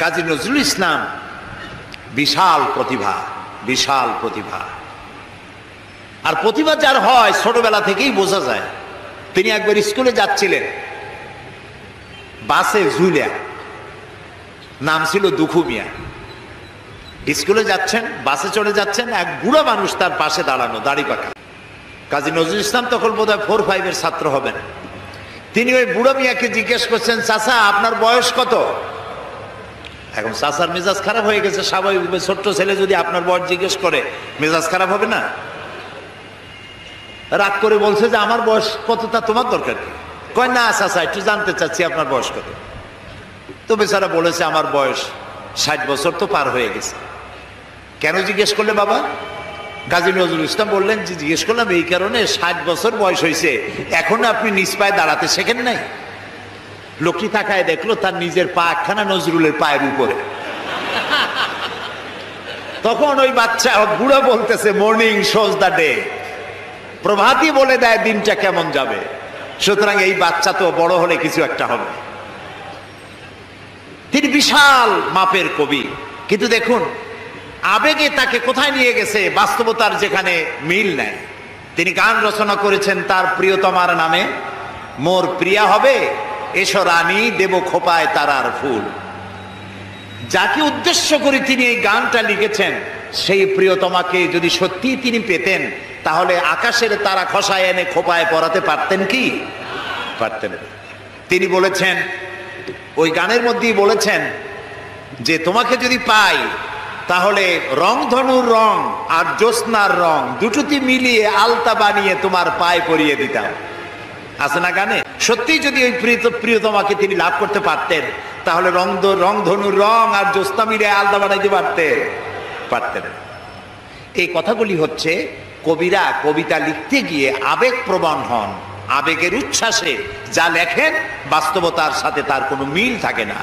কাজী নজরুল ইসলাম বিশাল প্রতিভা, বিশাল প্রতিভা। আর প্রতিভা যার হয় ছোটবেলা থেকেই বোঝা যায়। তিনি একবার স্কুলে যাচ্ছিলেন, বাসে ঝুলিয়া, নাম ছিল দুখু মিয়া। স্কুলে যাচ্ছেন, বাসে চড়ে যাচ্ছেন, এক বুড়া মানুষ তার পাশে দাঁড়ানো, দাড়ি পাকা। কাজী নজরুল ইসলাম তখন বোধহয় 4-5 ছাত্র হবেন। তিনি ওই বুড়া মিয়াকে জিজ্ঞেস করছেন, চাচা আপনার বয়স কত? এখন চাচার মেজাজ খারাপ হয়ে গেছে, স্বাভাবিক। ছোট্ট ছেলে যদি আপনার বয়স জিজ্ঞেস করে মেজাজ খারাপ হবে না? রাগ করে বলছে যে আমার বয়স কত তা তোমার দরকার কি? কয় না চাচা, একটু জানতে চাচ্ছি আপনার বয়স কত। তো বেচারা বলেছে আমার বয়স 60 বছর তো পার হয়ে গেছে। কেন জিজ্ঞেস করলে বাবা? কাজী নজরুল ইসলাম বললেন যে জিজ্ঞেস করলাম এই কারণে, 60 বছর বয়স হয়েছে, এখনো আপনি নিজ পায়ে দাঁড়াতে শেখেন নাই। লোকটি তাকায় দেখলো তার নিজের পা একখানা নজরুলের পায়ের উপরে। তখন ওই বাচ্চা বুড়া বলতেছে, মর্নিং শোজ দ্য ডে, প্রভাতই বলে দেয় দিনটা কেমন যাবে। সুতরাং এই বাচ্চা তো বড় হলে কিছু একটা হবে। তিনি বিশাল মাপের কবি, কিন্তু দেখুন আবেগে তাকে কোথায় নিয়ে গেছে, বাস্তবতার যেখানে মিল নেয়। তিনি গান রচনা করেছেন তার প্রিয়তমার নামে, মোর প্রিয়া হবে এসো রানী, দেব খোপায় তারার ফুল। যাকে উদ্দেশ্য করে তিনি এই গানটা লিখেছেন, সেই প্রিয়তমাকে যদি সত্যি তিনি পেতেন, তাহলে আকাশের তারা খসায় এনে খোপায় পরাতে পারতেন কি? পারতেন। তিনি বলেছেন, ওই গানের মধ্যেই বলেছেন যে তোমাকে যদি পাই তাহলে রংধনুর রং আর জ্যোৎস্নার রং দুটোতে মিলিয়ে আলতা বানিয়ে তোমার পায়ে পরিয়ে দিতাম। আছে না গানে? সত্যি যদি ওই প্রিয়তমাকে তিনি লাভ করতে পারতেন, তাহলে রংধনুর রং আর জ্যোৎস্না মিলিয়ে আলতা বানাইতে পারতেন। এই কথাগুলি হচ্ছে কবিরা কবিতা লিখতে গিয়ে আবেগ প্রবণ হন, আবেগের উচ্ছ্বাসে যা লেখেন বাস্তবতার সাথে তার কোনো মিল থাকে না।